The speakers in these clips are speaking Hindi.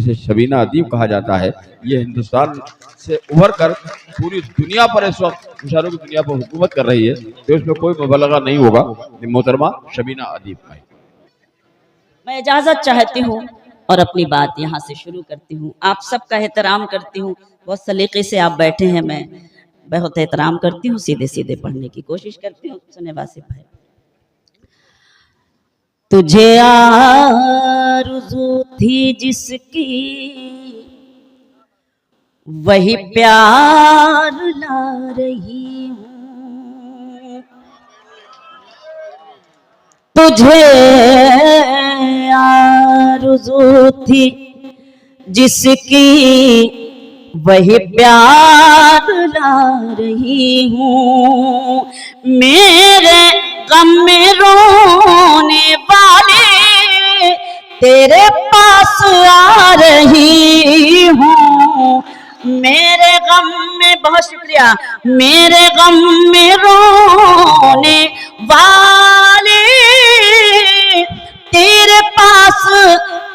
जिसे शबीना अदीब कहा जाता है, ये हिंदुस्तान से उभर कर पूरी दुनिया पर इस वक्त मुशायरों की दुनिया पर हुकूमत कर रही है, तो इसमें कोई मुबलगा नहीं होगा। मोहतरमा शबीना अदीब भाई, मैं इजाजत चाहती हूँ और अपनी बात यहाँ से शुरू करती हूँ। आप सबका एहतराम करती हूँ, बहुत सलीके से आप बैठे हैं, मैं बहुत एहतराम करती हूँ, सीधे सीधे पढ़ने की कोशिश करती हूँ। सुने वासिफ भाई, तुझे आरज़ू थी जिसकी वही प्यार ला रही हूँ, तुझे आरज़ू थी जिसकी वही प्यार ला रही हूँ, मेरे गम में रोने वाले तेरे पास आ रही हूँ, मेरे गम में, बहुत शुक्रिया, मेरे गम में रोने वाले तेरे पास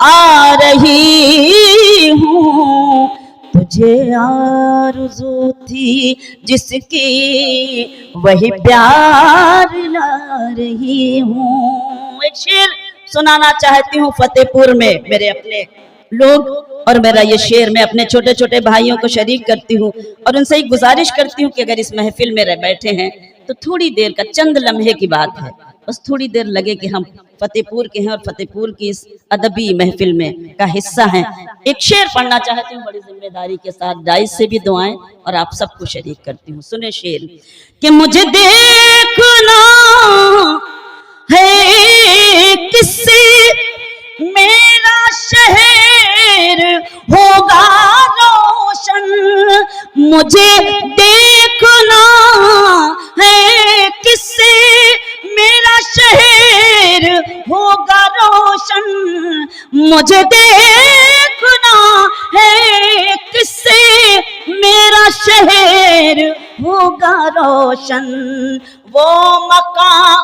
आ रही हूँ, तुझे आरज़ू थी जिसकी वही प्यार ला रही हूँ। एक शेर सुनाना चाहती हूँ फतेहपुर में, मेरे अपने लोग, और मेरा ये शेर मैं अपने छोटे छोटे भाइयों को शरीक करती हूँ और उनसे एक गुजारिश करती हूँ कि अगर इस महफिल में बैठे हैं तो थोड़ी देर का, चंद लम्हे की बात है, बस थोड़ी देर लगे कि हम फतेहपुर के हैं और फतेहपुर की इस अदबी महफिल में का हिस्सा हैं। एक शेर पढ़ना चाहती हूँ बड़ी जिम्मेदारी के साथ, दाइज से भी दुआएं और आप सबको शरीक करती हूँ। सुने शेर कि मुझे देखना है किससे मेरा शहर होगा रोशन, मुझे देखना है किससे मेरा शहर होगा रोशन, मुझे देखना है किससे मेरा शहर होगा रोशन, वो मकान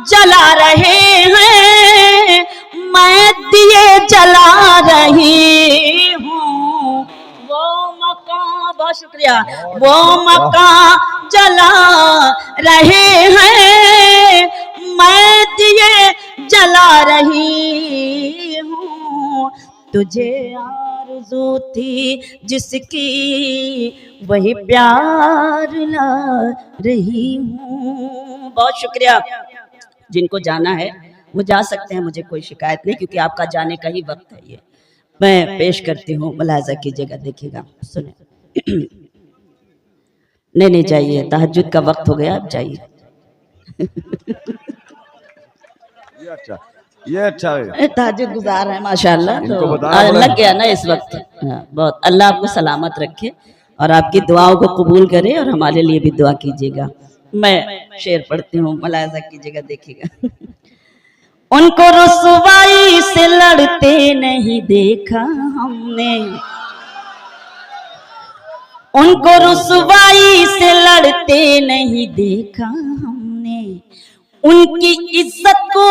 जला रहे हैं, मैं दिए जला रही हूँ, वो मकान, बहुत शुक्रिया, वो मकान जला रहे हैं, मैं दिए जला रही हूँ, तुझे आरज़ू थी जिसकी वही प्यार ला रही हूँ। बहुत शुक्रिया, जिनको जाना है वो जा सकते हैं, मुझे कोई शिकायत नहीं, क्योंकि आपका जाने का ही वक्त है। ये मैं पेश करती हूँ, मुलाजा कीजिएगा, देखिएगा, सुने। नहीं जाइए, तहज्जुद का वक्त हो गया, अब जाइए। ये अच्छा है, तहज्जुद गुजार है माशाल्लाह, तो लग गया ना इस वक्त। बहुत, अल्लाह आपको सलामत रखे और आपकी दुआओं को कबूल करे और हमारे लिए भी दुआ कीजिएगा। मैं शेर पढ़ती हूँ, मुलाजा कीजिएगा, देखिएगा। उनको रुसवाई से लड़ते नहीं देखा हमने, उनको रुसवाई से लड़ते नहीं देखा हमने, उनकी इज्जत को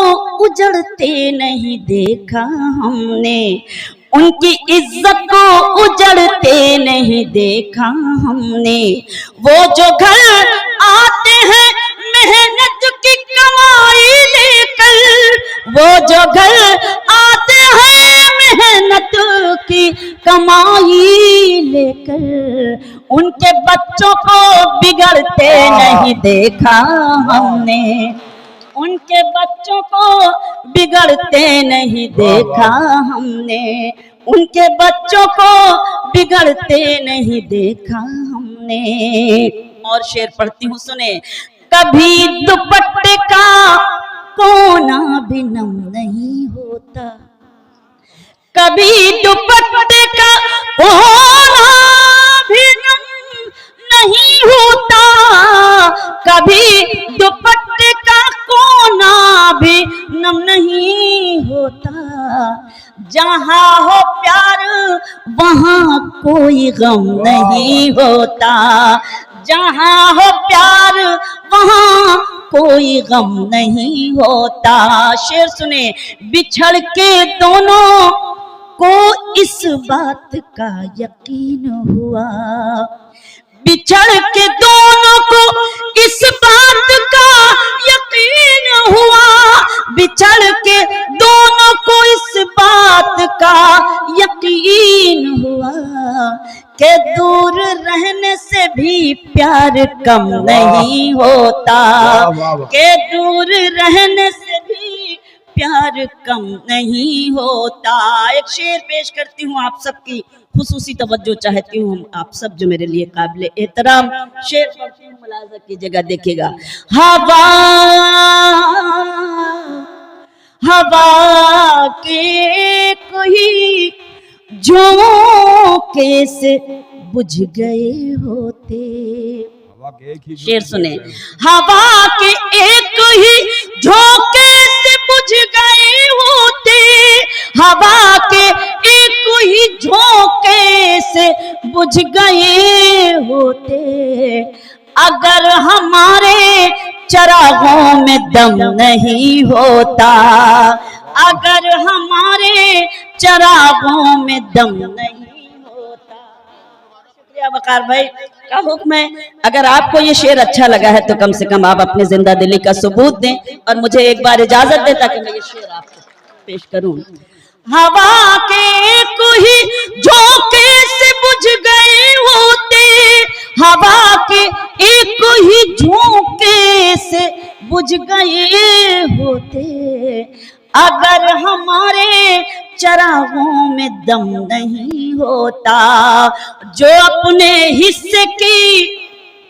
उजड़ते नहीं देखा हमने, उनकी इज्जत को उजड़ते नहीं देखा हमने, वो जो घर आते हैं मेहनत की कमाई लेकर, वो जो घर आते हैं मेहनत की कमाई लेकर, उनके बच्चों को बिगड़ते नहीं देखा हमने, उनके बच्चों को बिगड़ते नहीं देखा हमने, उनके बच्चों को बिगड़ते नहीं देखा हमने। और शेर पढ़ती हूँ, सुने। कभी दुपट्टे का कोना भी नम नहीं होता, कभी दुपट्टे का कोना भी नम नहीं होता, कभी दुपट्टे का कोना भी नम नहीं होता, जहाँ हो प्यार वहाँ कोई गम नहीं होता, जहाँ हो प्यार वहाँ कोई गम नहीं होता। शेर सुने। बिछड़ के दोनों इस बात का यकीन हुआ, बिछड़ के दोनों को इस बात का यकीन हुआ, बिछड़ के दोनों को इस बात का यकीन हुआ कि दूर रहने से भी प्यार कम नहीं होता, कि दूर रहने से भी प्यार कम नहीं होता। एक शेर पेश करती हूँ, आप सबकी खुसूसी तवज्जो चाहती हूँ, आप सब जो मेरे लिए काबिल एहतराम। शेर पढ़ती हूँ, मुलाज़ा कीजिएगा, देखिएगा। हवा के कोई झोंके से बुझ गए होते। शेर सुने। हवा के एक ही झोंके से बुझ गए होते, हवा के एक ही झोंके से बुझ गए होते, अगर हमारे चरागों में दम नहीं होता, अगर हमारे चरागों में दम नहीं होता। शुक्रिया वकार भाई का हुक्म है। अगर आपको ये शेर अच्छा लगा है तो कम से कम आप अपने जिंदा दिली का सबूत दें और मुझे एक बार इजाजत दें ताकि मैं ये शेर आपको पेश करूं। हवा के कोई झोंके से बुझ गए होते, हवा के एक ही झोंके से बुझ गए होते, अगर हमारे चरागों में दम नहीं होता। जो अपने हिस्से की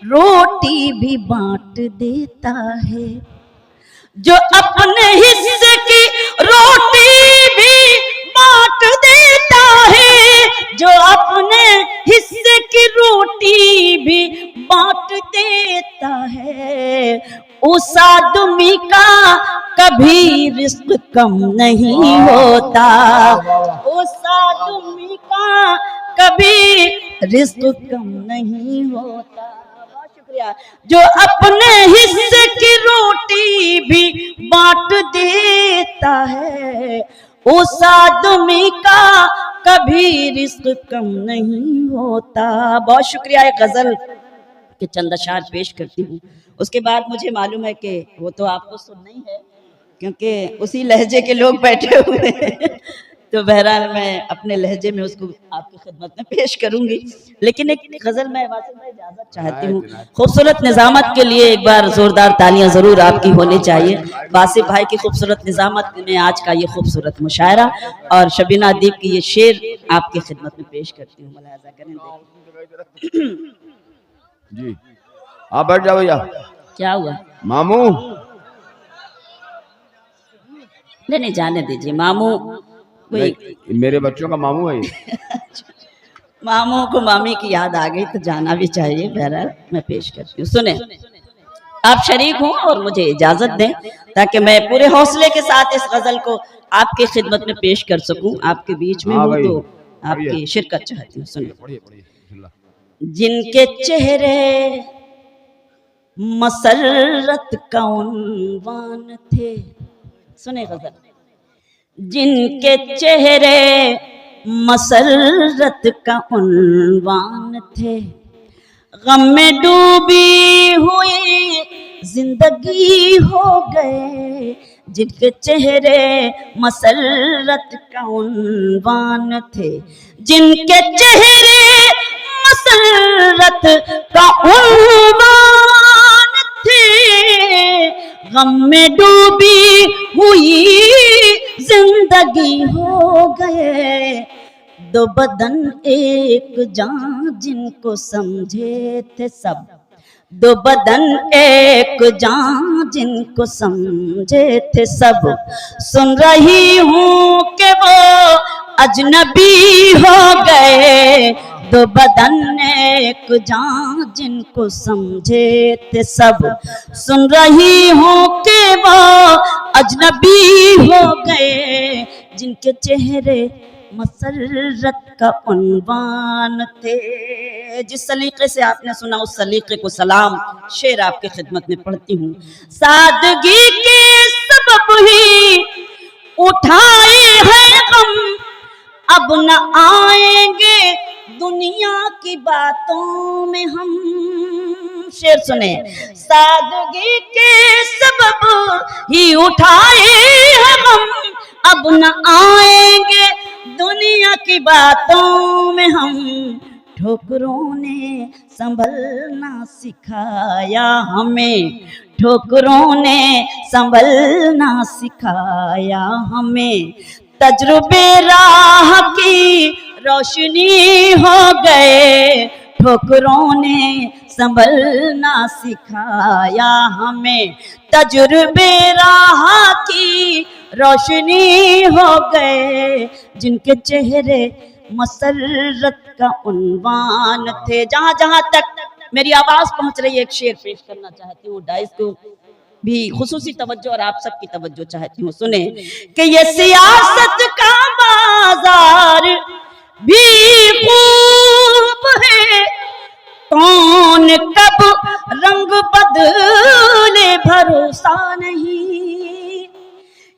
रोटी भी बांट देता है, जो अपने हिस्से की रोटी भी बांट देता है, जो अपने हिस्से की रोटी भी बांट देता है, उस आदमी का कभी रिस्क कम नहीं होता, उस आदमी का कभी रिस्क कम नहीं होता। शुक्रिया। जो अपने हिस्से की रोटी भी बांट देता है, उस आदमी का कभी रिस्क कम नहीं होता। बहुत शुक्रिया। एक गजल के चंद अशार पेश करती हूँ, उसके बाद मुझे मालूम है कि वो तो आपको सुनना ही है क्योंकि उसी लहजे के लोग बैठे हुए हैं तो बहरहाल मैं अपने लहजे में उसको आपकी खिदमत में पेश करूंगी। लेकिन एक गजल मैं वासिफ भाई इजाजत चाहती हूँ। खूबसूरत निजामत के लिए एक बार जोरदार तालियां जरूर आपकी होनी चाहिए। वासिफ भाई की खूबसूरत निजामत में आज का ये खूबसूरत मुशायरा और शबीना अदीब की ये शेर आपकी खिदमत में पेश करती हूँ। मुलाहिजा करें जी। आप बैठ जाओ भैया। क्या हुआ मामू? नहीं जाने दीजिए। मामू मेरे बच्चों का मामू है। मामू को मामी की याद आ गई तो जाना भी चाहिए। बहरहाल मैं पेश करती हूँ, सुने। आप शरीक हों और मुझे इजाजत दें ताकि मैं पूरे हौसले के साथ इस गजल को आपकी खिदमत में पेश कर सकूं। आपके बीच में हूँ तो आपकी शिरकत चाहती हूँ। सुनिए। जिनके चेहरे मसरत का उन्वान थे, सुने गजल। जिनके चेहरे मसरत का उन्वान थे, गम में डूबी हुई जिंदगी हो गए। जिनके चेहरे मसरत का उन्वान थे, जिनके चेहरे मसरत का उन्वान थे, गम में डूबी हुई जिंदगी हो गए। दो बदन एक जान जिनको समझे थे सब, दो बदन एक जान जिनको समझे थे सब। सुन रही हूँ कि वो अजनबी हो गए। दो बदन एक जान जिनको समझे थे सब। सुन रही हूँ कि वो अजनबी हो गए। जिनके चेहरे मसरत का उन्वान थे। जिस सलीके से आपने सुना उस सलीके को सलाम। शेर आपकी खिदमत में पढ़ती हूँ। सादगी के सबब ही उठाए हैं गम, अब न आएंगे दुनिया की बातों में हम। शेर सुने, सादगी के सबब ही उठाए हम, अब न आएंगे दुनिया की बातों में हम। ठोकरों ने संभलना सिखाया हमें, ठोकरों ने संभलना सिखाया हमें। तजुर्बे राह की रोशनी हो गए, ठोकरों ने संभलना सिखाया हमें। तजुर्बे राह की रोशनी हो गए, जिनके चेहरे मसरत का उन्वान थे। जहां जहां तक मेरी आवाज पहुंच रही है, एक शेर पेश करना चाहती हूँ। डाइस को भी खुसूसी तवज्जो और आप सबकी तवज्जो चाहती हूँ। सुने कि ये सियासत का बाजार भी खूब है, कौन कब रंग बदले भरोसा नहीं।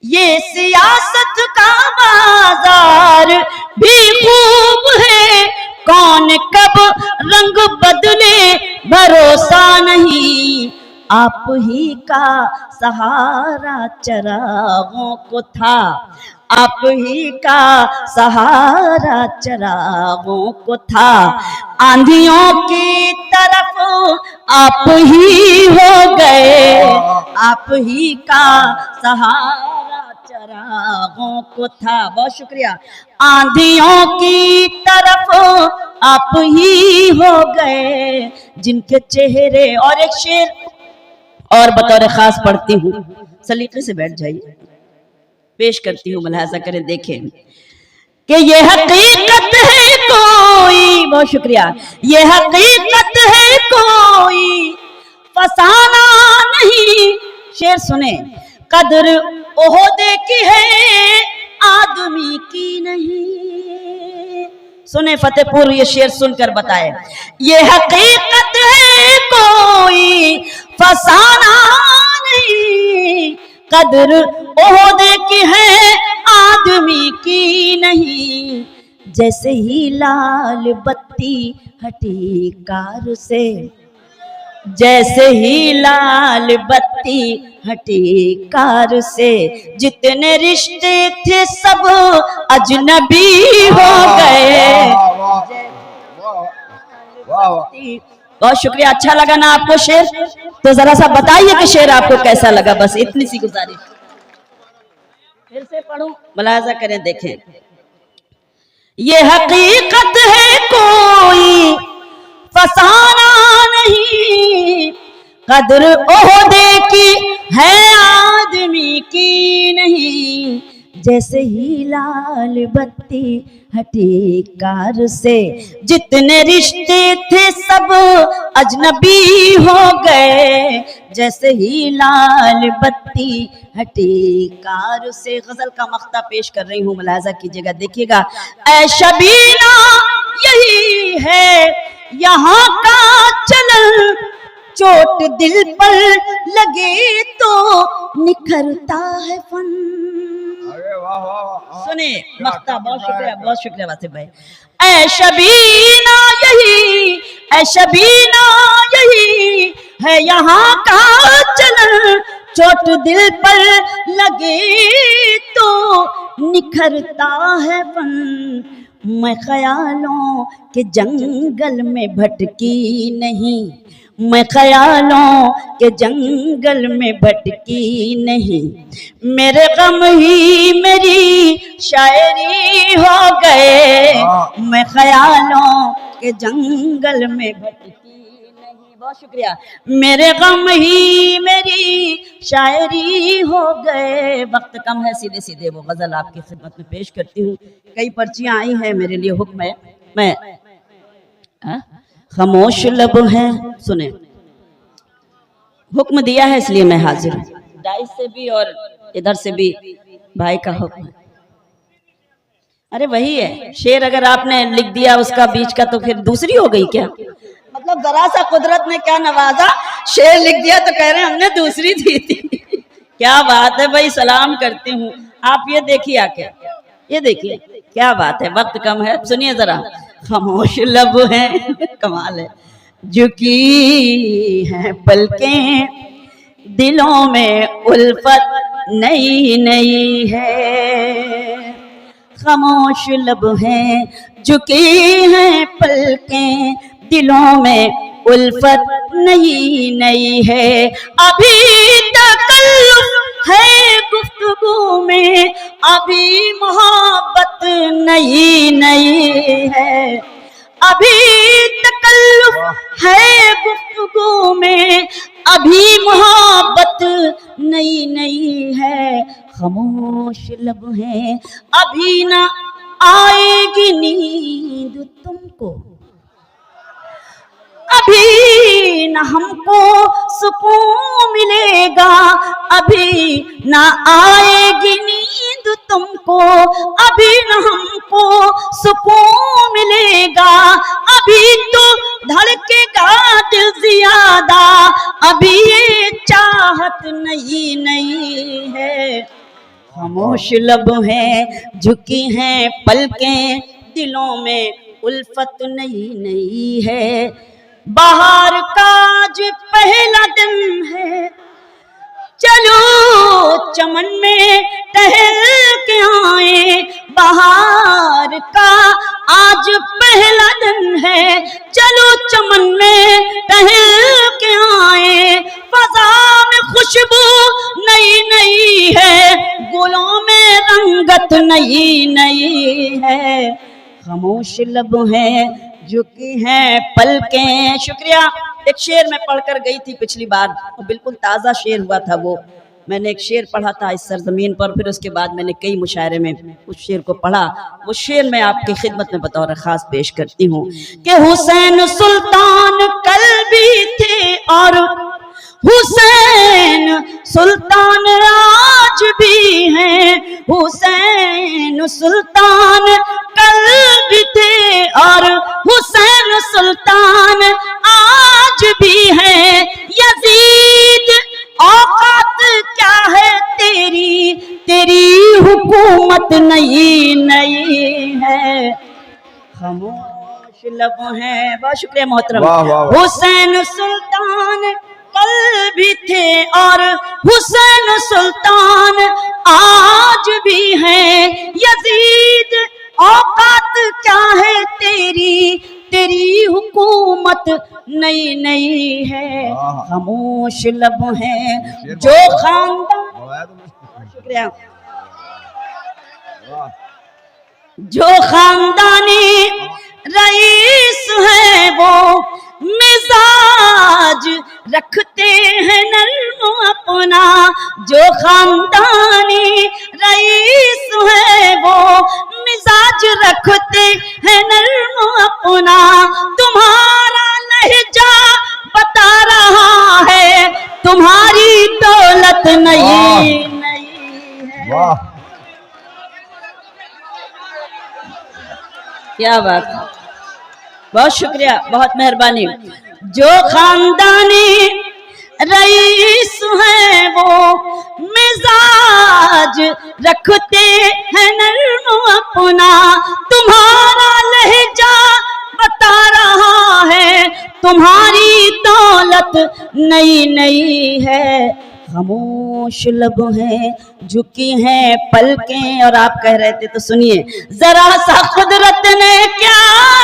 ये सियासत का बाजार भी खूब है, कौन कब रंग बदले भरोसा नहीं। आप ही का सहारा चरागों को था, आप ही का सहारा चरागों को था। आंधियों की तरफ आप ही हो गए, आप ही का सहारा चरागों को था। बहुत शुक्रिया। आंधियों की तरफ आप ही हो गए, जिनके चेहरे। और एक शेर और बतौर खास पढ़ती हूँ, सलीके से बैठ जाइए, पेश करती हूँ, मुलाहाजा करें, देखें कि ये हकीकत है कोई। बहुत शुक्रिया। ये हकीकत है कोई फसाना नहीं। शेर सुने, कदर ओहदे की है आदमी की नहीं। सुने फतेहपुर ये शेर सुनकर बताए, ये हकीकत है कोई फसाना नहीं, कदर ओहदे की है आदमी की नहीं। जैसे ही लाल बत्ती हटी कार से, जैसे ही लाल बत्ती हटी कार से, जितने रिश्ते थे सब अजनबी हो गए। बहुत शुक्रिया। अच्छा लगा ना आपको शेर? तो जरा सा बताइए कि शेर आपको कैसा लगा। बस इतनी सी गुजारिश। फिर से पढ़ूं, मुलाहाजा करें, देखें। ये हकीकत है कोई फसाना नहीं, कदर ओहदे की है आदमी की नहीं। जैसे ही लाल बत्ती हटी कार से, जितने रिश्ते थे सब अजनबी हो गए। जैसे ही लाल बत्ती हटी कार से। गजल का मख्ता पेश कर रही हूँ, मुलाहाजा कीजिएगा, देखिएगा। ऐ शबीना यही है यहाँ का चलन, चोट दिल पर लगे तो निखरता है फन। सुने मख्ता। बहुत शुक्रिया, बहुत शुक्रिया वासिफ भाई। ऐ शबीना यही, ऐ शबीना यही है यहाँ का चलन, चोट दिल पर लगे तो निखरता है फन। मैं ख्यालों के जंगल में भटकी नहीं, मैं ख्यालों के जंगल में भटकी नहीं। मेरे गम ही मेरी शायरी हो गए, मैं ख्यालों के जंगल में भटकी नहीं। बहुत शुक्रिया। मेरे गम ही मेरी शायरी हो गए। वक्त कम है, सीधे सीधे वो गजल आपकी खिदमत में पेश करती हूँ। कई पर्चियां आई हैं मेरे लिए। हुक्म है, मैं खामोश लब है। सुने, हुक्म दिया है इसलिए मैं हाजिर हूँ। डाइस से भी और इधर से भी भाई का हुक्म। अरे वही है शेर, अगर आपने लिख दिया उसका बीच का तो फिर दूसरी हो गई क्या? मतलब जरा सा कुदरत ने क्या नवाजा, शेर लिख दिया तो कह रहे हैं हमने दूसरी दी थी। क्या बात है भाई, सलाम करती हूँ। आप ये देखिए आके, ये देखिए क्या बात है, वक्त कम है, सुनिए जरा। खामोश लब है, कमाल है, झुकी हैं पलकें, दिलों में उल्फत नई नई है। खामोश लब हैं, झुकी हैं पलकें, दिलों में उल्फत नई नई है। अभी तकल्लुफ है गुफ्तगू में, अभी मोहब्बत नई नई है। अभी तकल्लुफ है गुफ्तगू में, अभी मोहब्बत नई नई है। खामोश लब है, अभी ना आएगी नींद तुमको, अभी न हमको सुकून मिलेगा, अभी न आएगी नींद तुमको, अभी न हमको सुकून मिलेगा, अभी तो धड़केगा दिल ज्यादा, अभी ये चाहत नई नई है। खामोश लब हैं, झुकी हैं पलकें, दिलों में उल्फत नई नई है। बाहर का आज पहला दिन है, चलो चमन में टहल के आए। बाहर का आज पहला दिन है, चलो चमन में टहल के आए। फजा में खुशबू नई नई है, गुलों में रंगत नई नई है। खामोश लब हैं, झुकी हैं पलकें। शुक्रिया। एक शेर मैं पढ़कर गई थी पिछली बार, वो बिल्कुल ताज़ा शेर हुआ था। वो मैंने एक शेर पढ़ा था इस सरजमीन पर, फिर उसके बाद मैंने कई मुशायरे में उस शेर को पढ़ा। वो शेर मैं आपकी खिदमत में बतौर खास पेश करती हूँ कि हुसैन सुल्तान कल भी थे और हुसैन सुल्तान आज भी हैं। हुसैन सुल्तान कल भी थे और हुसैन सुल्तान आज भी हैं। यजीद औकात क्या है तेरी, तेरी हुकूमत नई नई है। खामोश लब हैं। बहुत शुक्रिया मोहतरम। हुसैन सुल्तान कल भी थे और हुसैन सुल्तान आज भी हैं। यजीद औकात क्या है तेरी, तेरी हुकूमत नई नई है। खामोश लब हैं जो खानदान, शुक्रिया, जो खानदानी रईस है वो मिजाज रखते हैं नर्म अपना। जो खानदानी रईस है वो मिजाज रखते हैं नर्म अपना। तुम्हारा लहजा बता रहा है तुम्हारी दौलत नई नई है। क्या बात है, बहुत शुक्रिया, बहुत मेहरबानी। जो खानदानी रईस है वो मिजाज रखते हैं नर्म अपना। तुम्हारा लहजा बता रहा है तुम्हारी दौलत नई नई है। खामोश लब हैं, झुकी हैं पलकें। और आप कह रहे थे तो सुनिए, जरा सा कुदरत ने क्या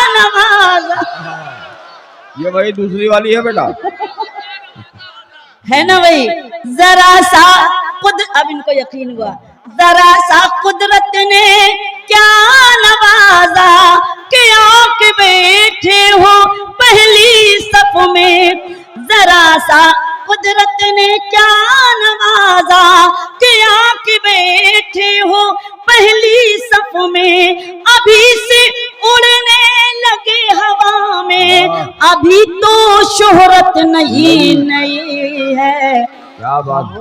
नवाजा। ये वही दूसरी वाली है बेटा, है ना वही। जरा सा अब इनको यकीन हुआ। जरा सा कुदरत ने क्या नवाजा कि आके बैठे हो पहली सफ में। जरा सा कुदरत ने क्या नवाजा कि आके बैठे हो पहली सफ में। अभी से उड़ने लगे हवा में, अभी तो शोहरत नई नई है। क्या बात।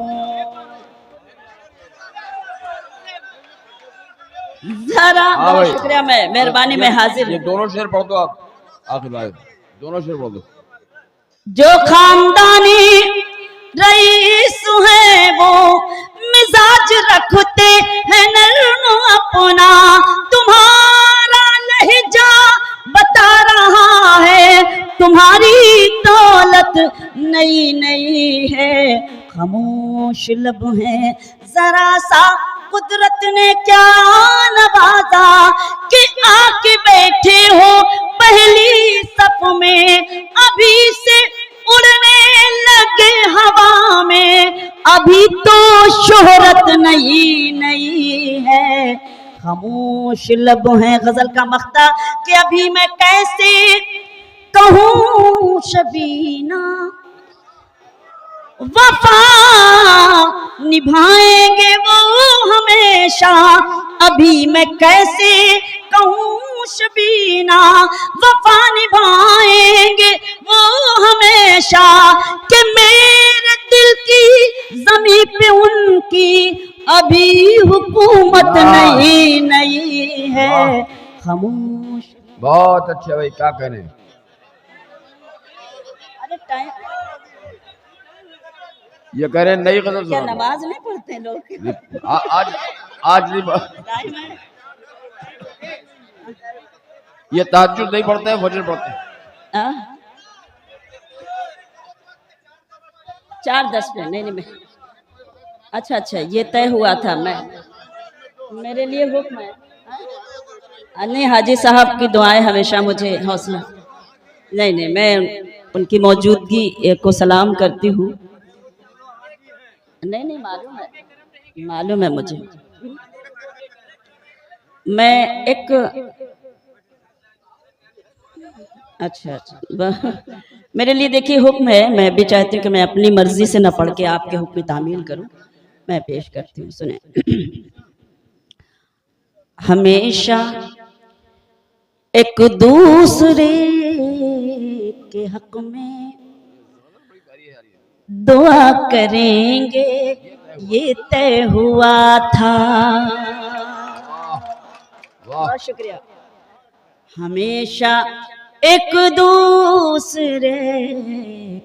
जरा बहुत शुक्रिया, मैं मेहरबानी में हाजिर। ये दोनों शेर पढ़ दो आप, आखिर भाई दोनों शेर पढ़ दो। जो खानदानी रईस है वो मिजाज रखते हैं नर्म अपना। तुम्हारा नई नई है, खामोश लब है, जरा सा कुदरत ने क्या नवाजा कि आके बैठे हो पहली सफ में, अभी से उड़ने लगे हवा में, अभी तो शोहरत नई नई है, खामोश लब है। गजल का मख्ता कि अभी मैं कैसे कहूँ शबीना, वफा निभाएंगे वो हमेशा, अभी मैं कैसे कहूँ शबीना, वफा निभाएंगे वो हमेशा, कि मेरे दिल की ज़मीं पे उनकी अभी हुकूमत नई नई है, खामोश। बहुत अच्छा भाई, क्या करें। अरे टाइम, ये कह रहे हैं नई गजल क्या सुना। नमाज नहीं पढ़ते लोग? आज आज नहीं टाइम है। ये तहज्जुद नहीं पढ़ते हैं, फजर पढ़ते हैं। 4:10 पे नहीं मैं, अच्छा अच्छा ये तय हुआ था, मैं मेरे लिए हुक्म है। नहीं, हाजी साहब की दुआएं हमेशा मुझे हौसला। नहीं नहीं, मैं उनकी मौजूदगी को सलाम करती हूँ। नहीं नहीं, मालूम है मुझे। मैं एक अच्छा मेरे लिए देखिए हुक्म है, मैं भी चाहती हूँ कि मैं अपनी मर्जी से न पढ़ के आपके हुक्म में तामील करूँ। मैं पेश करती हूँ, सुने। हमेशा एक दूसरे के हक में दुआ करेंगे, ये तय हुआ था। बहुत शुक्रिया। हमेशा एक दूसरे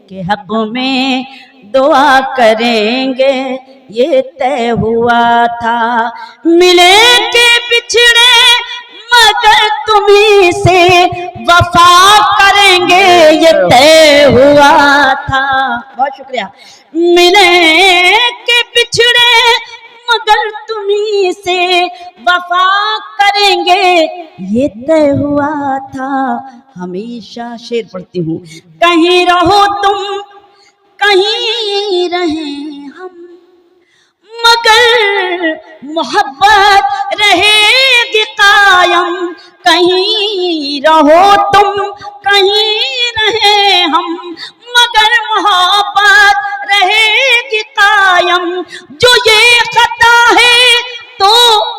के हक में दुआ करेंगे, ये तय हुआ था। मिले के बिछड़े मगर तुम्हीं से वफा करेंगे, ये तय हुआ था। बहुत शुक्रिया। मिले के बिछड़े मगर तुम्हीं से वफा करेंगे, ये तय हुआ था। हमेशा शेर पढ़ती हूँ। कहीं रहो तुम कहीं रहें हम, मगर मोहब्बत रहेगी कायम। कहीं रहो तुम कहीं रहे हम, मगर मोहब्बत रहेगी कायम। जो ये खता है तो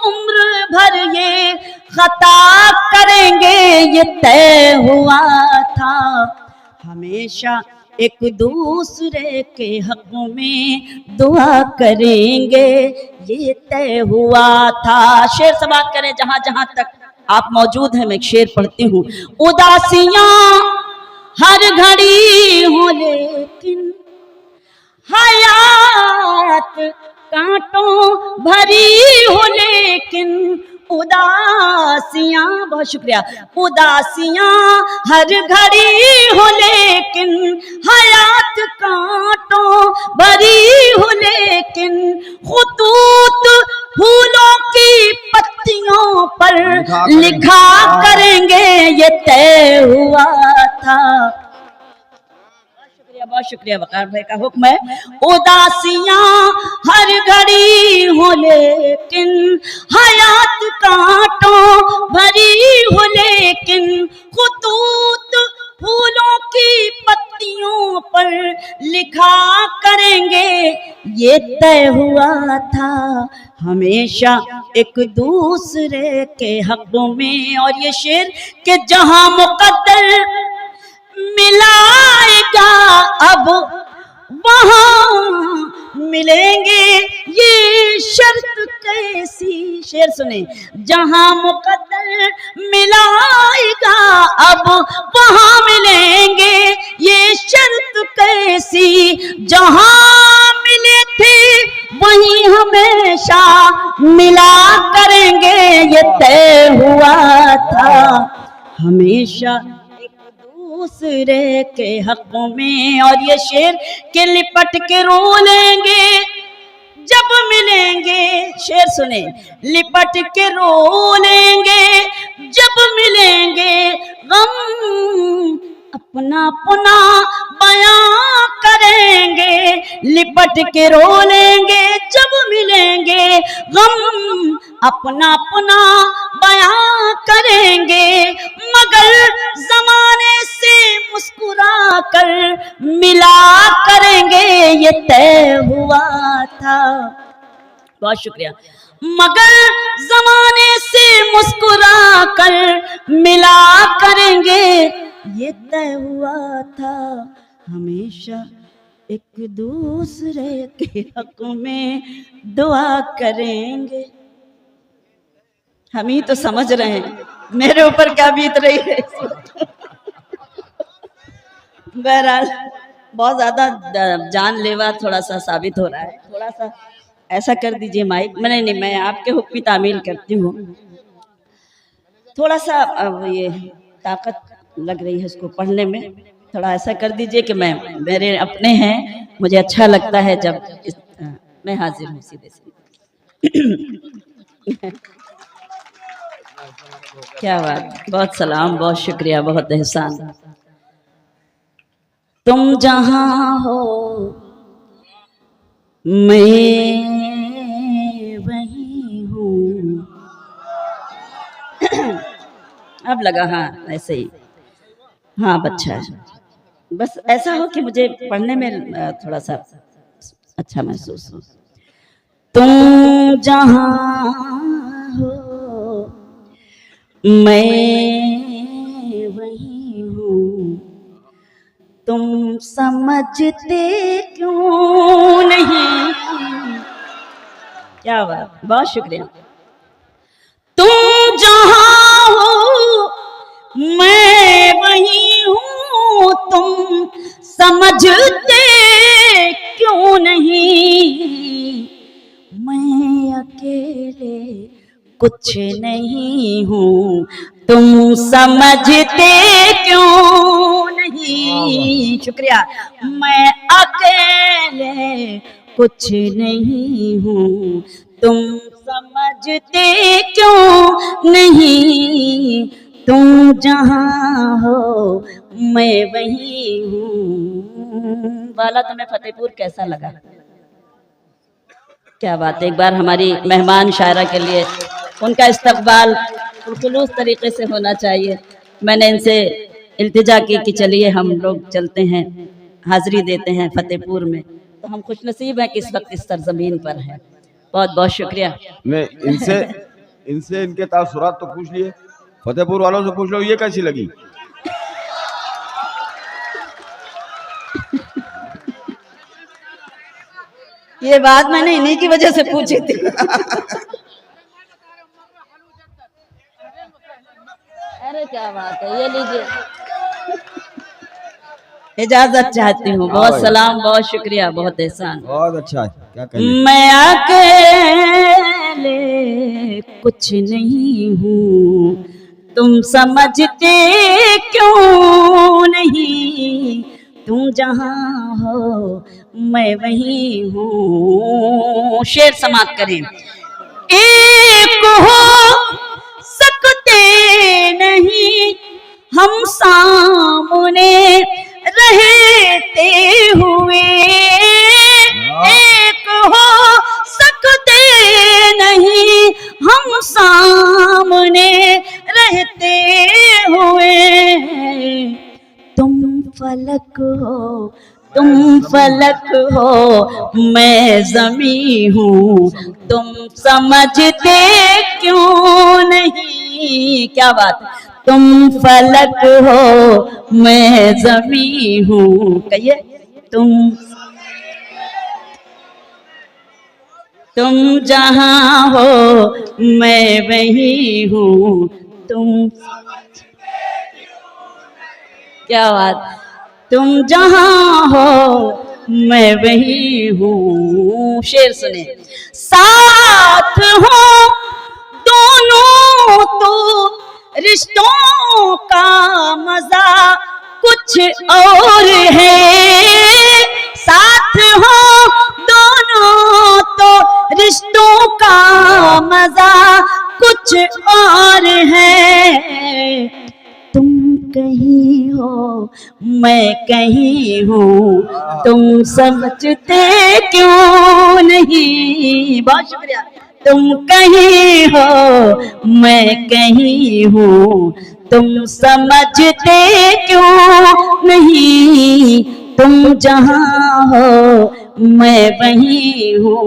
उम्र भर ये खता करेंगे, ये तय हुआ था। हमेशा एक दूसरे के हक में दुआ करेंगे, ये तय हुआ था। शेर समाप्त करें जहां जहां तक आप मौजूद हैं। मैं एक शेर पढ़ती हूँ। उदासियां हर घड़ी हो लेकिन हयात कांटों भरी हो, लेकिन उदासियां, बहुत शुक्रिया, उदासियां हर घड़ी हो लेकिन हयात कांटों भरी हो, लेकिन खुतूत फूलों की पत्तियों पर लिखा करेंगे, ये तय हुआ था। बहुत शुक्रिया। वकार भाई का हुक्म है। उदासियां हर घड़ी हो लेकिन हयात कांटों भरी हो, लेकिन खुतूत फूलों की पत्तियों पर लिखा करेंगे, ये तय हुआ था। हमेशा एक दूसरे के हक में। और ये शेर के जहां मुकद्दर मिलाएगा अब वहां मिलेंगे, ये शर्त कैसी। शेर सुने। जहां मुकद्दर मिलाएगा अब वहां मिलेंगे, ये शर्त कैसी। जहां मिले थे वहीं हमेशा मिला करेंगे, ये तय हुआ था। हमेशा दूसरे के हक में। और ये शेर के लिपट के रो लेंगे जब मिलेंगे, शेर सुने, लिपट के रो लेंगे जब मिलेंगे, गम अपना अपना बयां करेंगे। लिपट के रो लेंगे जब मिलेंगे, गम अपना अपना बयां करेंगे। मगर जमाने से मुस्कुरा कर मिला करेंगे, ये तय हुआ था। बहुत शुक्रिया। मगर जमाने से मुस्कुरा कर मिला करेंगे, ये तय हुआ था। हमेशा एक दूसरे के हक में दुआ करेंगे। हम ही तो समझ रहे हैं मेरे ऊपर क्या बीत रही है। बहरहाल बहुत ज्यादा जानलेवा थोड़ा सा साबित हो रहा है। थोड़ा सा ऐसा कर दीजिए माइक। नहीं, मैं आपके हुक्म की तामील करती हूँ। थोड़ा सा ये ताकत लग रही है इसको पढ़ने में, थोड़ा ऐसा कर दीजिए कि मेरे अपने हैं, मुझे अच्छा लगता है जब मैं हाजिर हूँ सीधे सीधे। क्या बात, बहुत सलाम, बहुत शुक्रिया, बहुत एहसान। तुम जहाँ हो मैं वहीं हूँ। अब लगा, हाँ ऐसे ही, हाँ अच्छा है। बस ऐसा हो कि मुझे पढ़ने में थोड़ा सा अच्छा महसूस हो। तुम जहाँ हो मैं वहीं हूँ, तुम समझते क्यों नहीं। क्या बात, बहुत शुक्रिया। तुम जहाँ हो मैं वहीं हूँ, तुम समझते क्यों नहीं। मैं अकेले कुछ नहीं हूँ, तुम समझते क्यों नहीं। शुक्रिया। मैं अकेले कुछ नहीं हूँ, तुम समझते क्यों नहीं। तुम जहाँ हो मैं वहीं हूँ। वाला तुम्हें फतेहपुर कैसा लगा? क्या बात है। एक बार हमारी मेहमान शायरा के लिए उनका इस्तकबाल खुलूस तरीके से होना चाहिए। मैंने इनसे इल्तिजा की कि चलिए हम लोग चलते हैं, हाजिरी देते हैं फतेहपुर में। तो हम खुशनसीब हैं कि इस वक्त इस सरजमीन पर हैं। बहुत बहुत शुक्रिया। मैं इनसे इनके तासुरात तो पूछ लिए, फतेहपुर वालों से पूछ लो ये कैसी लगी। ये बात मैंने इन्हीं की वजह से पूछी थी। अरे क्या बात है, ये लीजिए, इजाजत चाहती हूँ। बहुत सलाम, बहुत शुक्रिया, बहुत एहसान। बहुत अच्छा है, क्या कहिए। मैं अकेले कुछ नहीं हूँ, तुम समझते क्यों नहीं। तुम जहाँ हो मैं वहीं हूँ। शेर समाप्त करें। एक हो सकते नहीं हम सामने रहते हुए, एक हो सकते नहीं हम सामने रहते हुए। तुम फलक हो, तुम फलक हो, मैं ज़मी हूँ, तुम समझते क्यों नहीं। क्या बात। तुम फलक हो मैं ज़मी हूँ। कहिए। तुम जहाँ हो मैं वहीं हूँ, तुम। क्या बात। तुम जहाँ हो मैं वहीं हूँ। शेर सुने। साथ हो दोनों तो रिश्तों का मजा कुछ और है, साथ हो दोनों तो रिश्तों का मजा कुछ और है। तुम कहीं हो मैं कहीं हूँ, तुम समझते क्यों नहीं। बहुत शुक्रिया। तुम कहीं हो मैं कहीं हूँ, तुम समझते क्यों नहीं। तुम जहाँ हो मैं वहीं हूँ।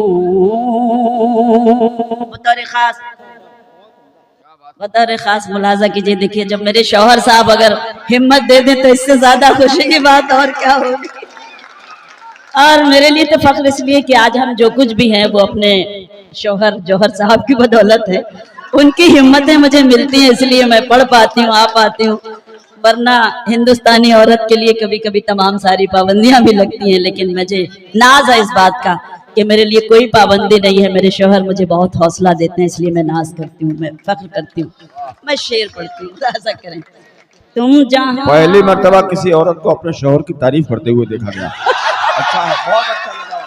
बतौर खास मुलाजा कीजिए। देखिए जब मेरे शौहर साहब अगर हिम्मत दे दें तो इससे ज्यादा खुशी की बात और क्या होगी। और मेरे लिए तो फख्र इसलिए कि आज हम जो कुछ भी हैं वो अपने शौहर जौहर साहब की बदौलत है। उनकी हिम्मतें मुझे मिलती हैं, इसलिए मैं पढ़ पाती हूँ, आ पाती हूँ। वरना हिंदुस्तानी औरत के लिए कभी कभी तमाम सारी पाबंदियां भी लगती हैं, लेकिन मुझे नाज है इस बात का कि मेरे लिए कोई पाबंदी नहीं है। मेरे शौहर मुझे बहुत हौसला देते हैं, इसलिए मैं नाज करती हूँ, मैं फख्र करती हूँ। मैं शेर पढ़ती हूँ, ऐसा करें। तुम जहाँ पहली मर्तबा किसी औरत को अपने शौहर की तारीफ करते हुए देखा गया। अच्छा है, बहुत अच्छा लगा।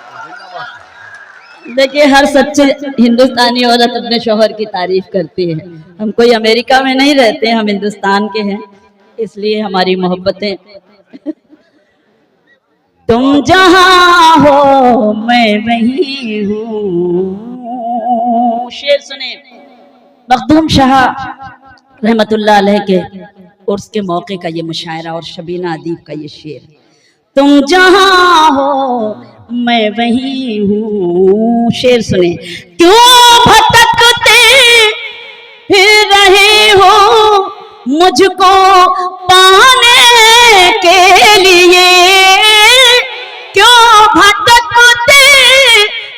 देखिए हर सच्चे हिंदुस्तानी औरत अपने शौहर की तारीफ करती है। हम कोई अमेरिका में नहीं रहते, हम हिंदुस्तान के हैं, इसलिए हमारी मोहब्बतें। तुम जहाँ हो मैं वहीं हूँ। शेर सुने। मखदूम शाह रहमतुल्लाह अलैह के उर्स के मौके का ये मुशायरा और शबीना अदीब का ये शेर। तुम जहाँ हो मैं वहीं हूँ। शेर सुने। क्यों भटकते फिर रहे हो मुझको पाने के लिए, क्यों भटकते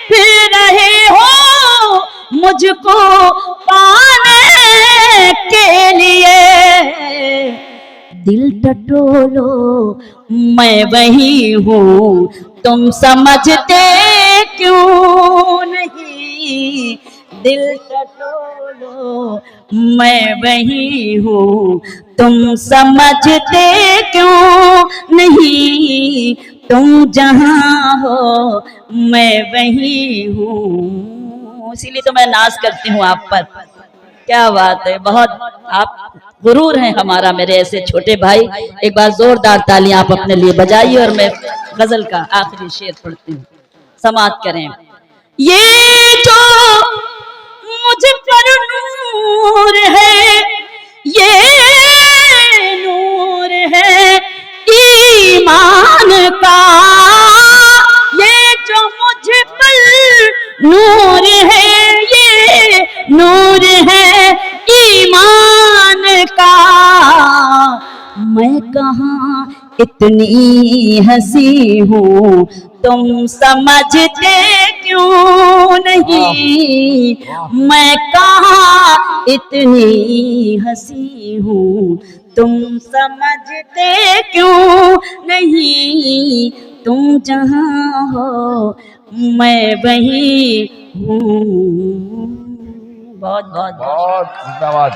फिर रहे हो मुझको पाने के लिए। दिल टटोलो मैं वही हूँ, तुम समझते क्यों नहीं। दिल टटोलो मैं वही हूँ, तुम समझते क्यों नहीं। तुम जहाँ हो मैं वही हूँ। इसीलिए तो मैं नाज करती हूँ आप पर। क्या बात है, बहुत आप गुरूर हैं हमारा, मेरे ऐसे छोटे भाई। एक बार जोरदार तालियां आप अपने लिए बजाइए और मैं गजल का आखिरी शेर पढ़ती हूँ, समाअत करें। ये जो मुझ पर नूर है, ये नूर है ईमान का। ये जो मुझ पर नूर है, ये नूर है ईमान का। मैं कहाँ इतनी हंसी हूँ, तुम समझते क्यों नहीं। मैं कहाँ इतनी हंसी हूँ, तुम समझते क्यों नहीं। तुम जहाँ हो मैं वहीं हूँ। बहुत बहुत बहुत धन्यवाद।